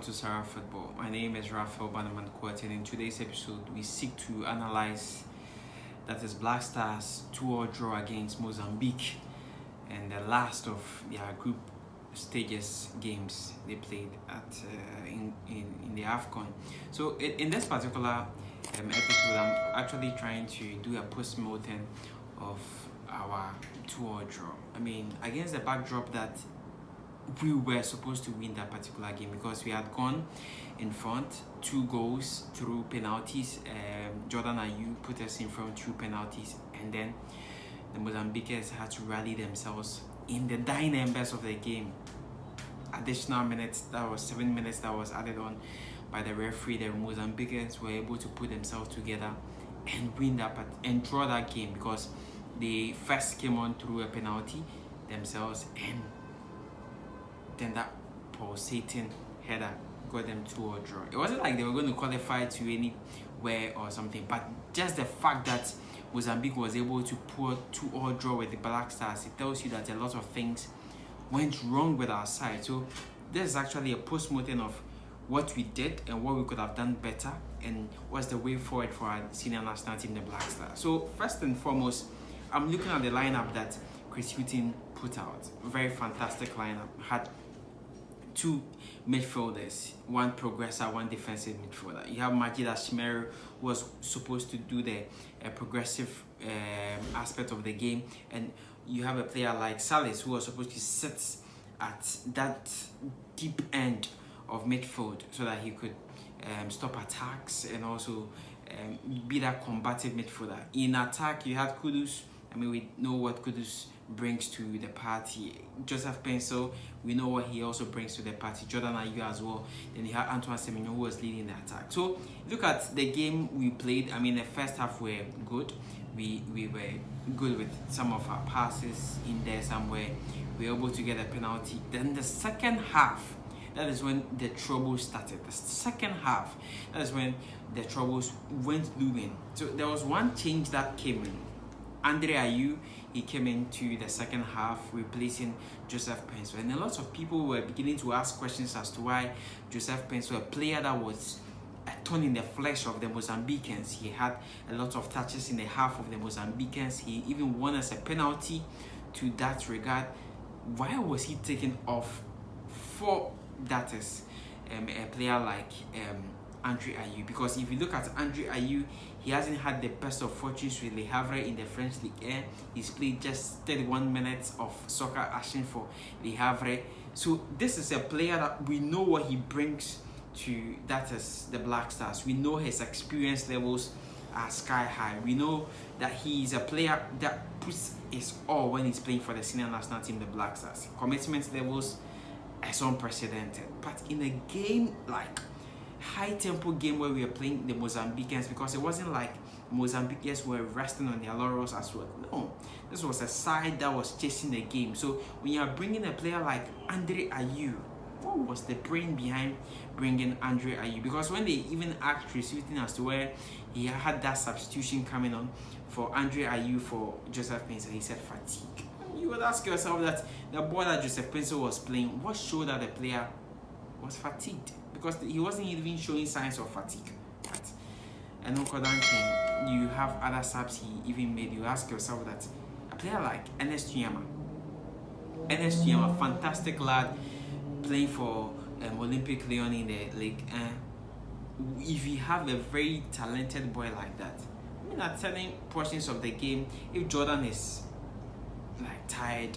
Welcome to Sarah Football. My name is Raphael Bannerman Court, and in today's episode, we seek to analyze that is Black Stars 2-2 draw against Mozambique and the last of their group stages games they played at in the AFCON. So in this particular episode, I'm actually trying to do a post-mortem of our 2-2 draw. I mean, against the backdrop that we were supposed to win that particular game because we had gone in front 2 goals through penalties. Jordan Ayew put us in front through penalties, and then the Mozambicans had to rally themselves in the dying embers of the game. Additional minutes, that was 7 minutes that was added on by the referee. The Mozambicans were able to put themselves together and win that and draw that game because they first came on through a penalty themselves, and then that pulsating header got them 2-2 draw. It wasn't like they were going to qualify to anywhere or something, but just the fact that Mozambique was able to pull 2-2 draw with the Black Stars, it tells you that a lot of things went wrong with our side. So this is actually a post-mortem of what we did and what we could have done better and what's the way forward for our senior national team, the Black Stars. So first and foremost, I'm looking at the lineup that Chris Hughton put out. Very fantastic lineup. Had 2 midfielders, 1 progressor, 1 defensive midfielder. You have Majid Ashmeru, who was supposed to do the progressive aspect of the game, and you have a player like Salis, who was supposed to sit at that deep end of midfield so that he could stop attacks and also be that combative midfielder. In attack, you had Kudus. I mean, we know what Kudus brings to the party. Joseph Pencil, we know what he also brings to the party. Jordan Ayew as well. Then you have Antoine Semenyo, who was leading the attack. So look at the game we played. I mean, the first half were good. We were good with some of our passes in there somewhere. We were able to get a penalty. Then the second half, that is when the troubles started. The second half, that is when the troubles went looming. So there was one change that came in. Andre Ayew, he came into the second half replacing Joseph Pencil, and a lot of people were beginning to ask questions as to why Joseph Pencil, a player that was a thorn in the flesh of the Mozambicans, he had a lot of touches in the half of the Mozambicans, he even won us a penalty to that regard. Why was he taken off for that is a player like Andre Ayew? Because if you look at Andre Ayew, he hasn't had the best of fortunes with Le Havre in the French Ligue 1. He's played just 31 minutes of soccer action for Le Havre. So this is a player that we know what he brings to that is the Black Stars. We know his experience levels are sky high. We know that he is a player that puts his all when he's playing for the senior national team, the Black Stars. Commitment levels is unprecedented. But in a game like high tempo game where we were playing the Mozambicans, because it wasn't like Mozambicans were resting on their laurels as well. No, this was a side that was chasing the game. So when you are bringing a player like Andre Ayew, what was the brain behind bringing Andre Ayew? Because when they even asked Chris Hughton as to where he had that substitution coming on for Andre Ayew for Joseph Pencil, he said fatigue. You would ask yourself that the ball that Joseph Pencil was playing, what showed that the player was fatigued? Because he wasn't even showing signs of fatigue. Right? And you have other subs he even made. You ask yourself that a player like Ernest Tuyama, fantastic lad playing for Olympic Lyon in the league. If you have a very talented boy like that, I mean, at certain portions of the game, if Jordan is like tired,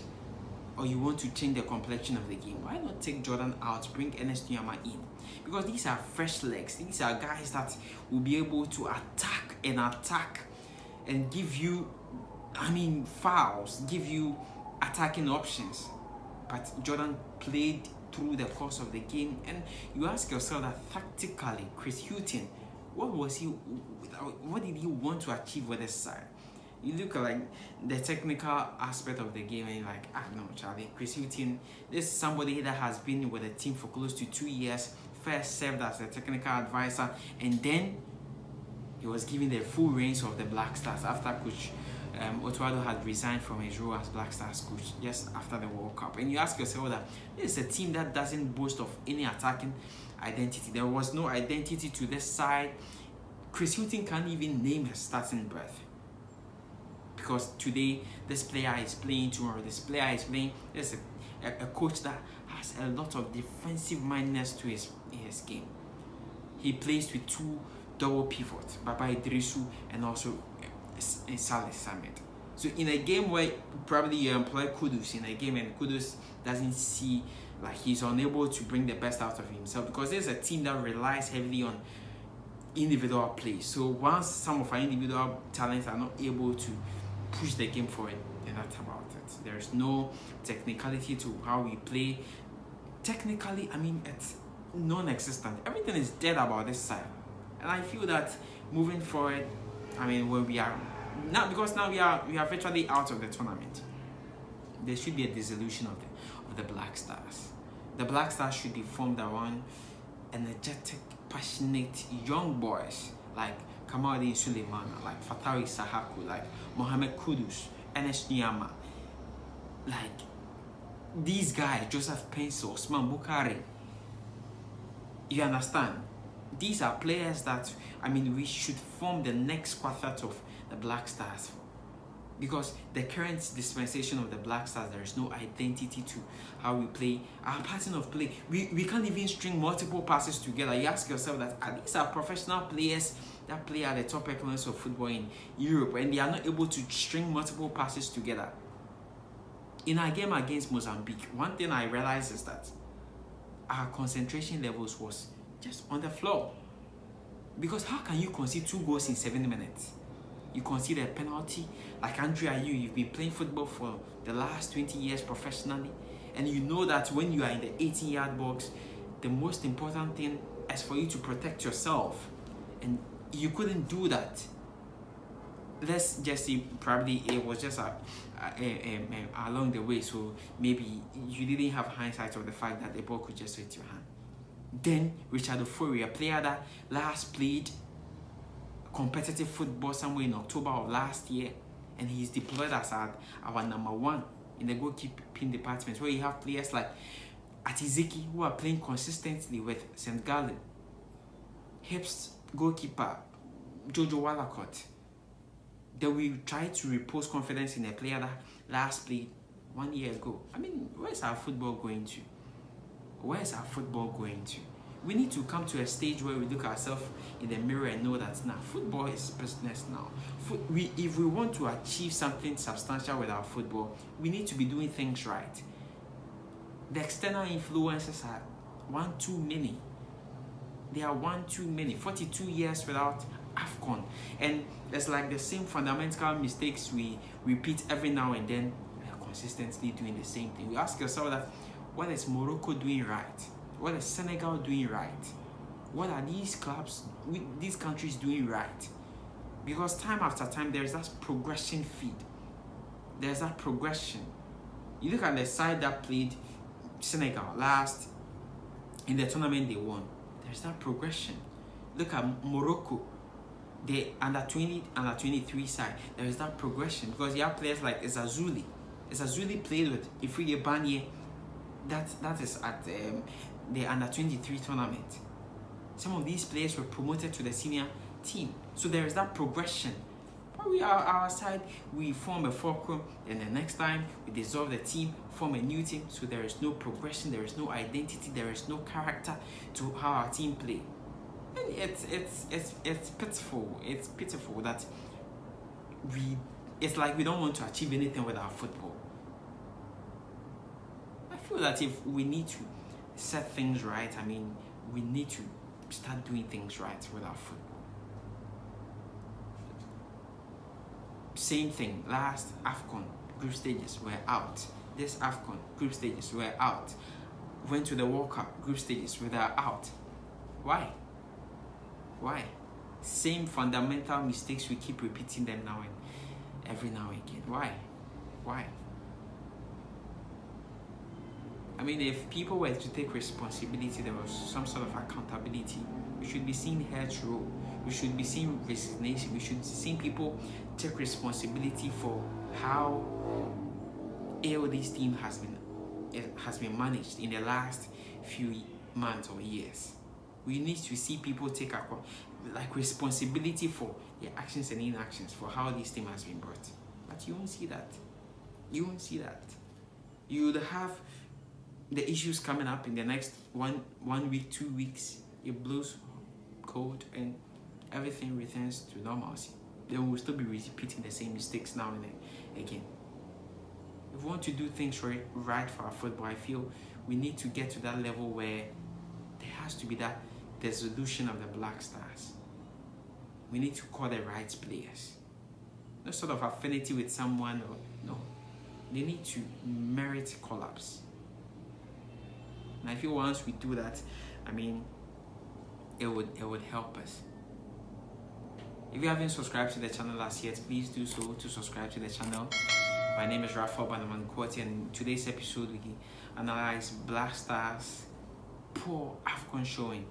or you want to change the complexion of the game, why not take Jordan out, bring Ernest Tuyama in? Because these are fresh legs. These are guys that will be able to attack and give you, fouls, give you attacking options. But Jordan played through the course of the game, and you ask yourself that tactically, Chris Hughton, what did he want to achieve with this side? You look at like the technical aspect of the game and you're like, no, Charlie, Chris Hughton, this is somebody that has been with the team for close to 2 years, first served as a technical advisor, and then he was given the full reins of the Black Stars after Coach Otuado had resigned from his role as Black Stars coach just after the World Cup. And you ask yourself that this is a team that doesn't boast of any attacking identity. There was no identity to this side. Chris Hughton can't even name his starting breath. Because today, this player is playing, tomorrow this player is playing. There's a coach that has a lot of defensive mindedness to his game. He plays with two double pivots, Baba Idrisu and also Saleh Samed. So in a game where probably you employ Kudus in a game and Kudus doesn't see, like he's unable to bring the best out of himself, because there's a team that relies heavily on individual play. So once some of our individual talents are not able to push the game forward, then that's about it. There's no technicality to how we play. Technically, I mean, it's non-existent. Everything is dead about this side. And I feel that moving forward, I mean, when we are now, because now we are virtually out of the tournament, there should be a dissolution of the Black Stars. The Black Stars should be formed around energetic, passionate young boys like Kamaldeen Suleimana, like Fatawi Sahaku, like Mohamed Kudus, Enes Nyama, like these guys, Joseph Pencil, Osman Bukari. You understand? These are players that, I mean, we should form the next quartet of the Black Stars. Because the current dispensation of the Black Stars, there is no identity to how we play. Our pattern of play, we can't even string multiple passes together. You ask yourself that, these are professional players that play at the top echelons of football in Europe, and they are not able to string multiple passes together. In our game against Mozambique, one thing I realized is that our concentration levels was just on the floor. Because how can you concede 2 goals in 7 minutes? You concede a penalty. Like Andrea, you've been playing football for the last 20 years professionally, and you know that when you are in the 18-yard box, the most important thing is for you to protect yourself, and you couldn't do that. Let's just say probably it was just along the way, so maybe you didn't have hindsight of the fact that the ball could just hit your hand. Then Richard Ofori, a player that last played competitive football somewhere in October of last year, and he's deployed as our number 1 in the goalkeeping department, where you have players like Atiziki who are playing consistently with St. Gallen, Hibs goalkeeper Jojo Wallacott. Then we try to repose confidence in a player that last played 1 year ago. I mean, where's our football going to? Where's our football going to? We need to come to a stage where we look ourselves in the mirror and know that now football is business now. If we want to achieve something substantial with our football, we need to be doing things right. The external influences are one too many. They are one too many. 42 years without AFCON. And it's like the same fundamental mistakes we repeat every now and then. We are consistently doing the same thing. We ask ourselves that, what is Morocco doing right? What is Senegal doing right? What are these clubs, these countries doing right? Because time after time, there's that progression feed. There's that progression. You look at the side that played Senegal last in the tournament they won. There's that progression. Look at Morocco, the under 20, under 23 side. There is that progression because you have players like Ezazuli. Ezazuli played with Ifrige Banye. That is at the under 23 tournament. Some of these players were promoted to the senior team. So there is that progression. But we are our side, we form a fulcrum, and the next time we dissolve the team, form a new team. So there is no progression, there is no identity, there is no character to how our team play. And it's pitiful. It's pitiful that it's like we don't want to achieve anything with our football. I feel that if we need to set things right, I mean, we need to start doing things right with our football. Same thing, last AFCON group stages were out. This AFCON group stages were out. Went to the World Cup group stages were out. Why? Same fundamental mistakes, we keep repeating them now and every now and again. Why? I mean, if people were to take responsibility, there was some sort of accountability. We should be seeing heads roll. We should be seeing resignation. We should be seeing people take responsibility for how ill this team has been managed in the last few months or years. We need to see people take responsibility for their actions and inactions, for how this team has been brought. But you won't see that. You won't see that. You would have the issues coming up in the next one week, 2 weeks. It blows cold and everything returns to normalcy. Then we'll still be repeating the same mistakes now and again. If we want to do things right for our football, I feel we need to get to that level where there has to be that dissolution of the Black Stars. We need to call the right players. No sort of affinity with someone, or no. They need to merit collapse. And I feel once we do that, it would help us. If you haven't subscribed to the channel as yet, please do so to subscribe to the channel. My name is Raphael Banamankwati, and in today's episode we analyze Black Stars' poor AFCON showing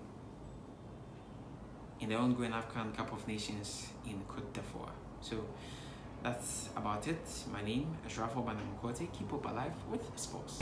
in the ongoing AFCON Cup of Nations in Côte d'Ivoire. So that's about it. My name is Raphael Banamankwati. Keep up alive with sports.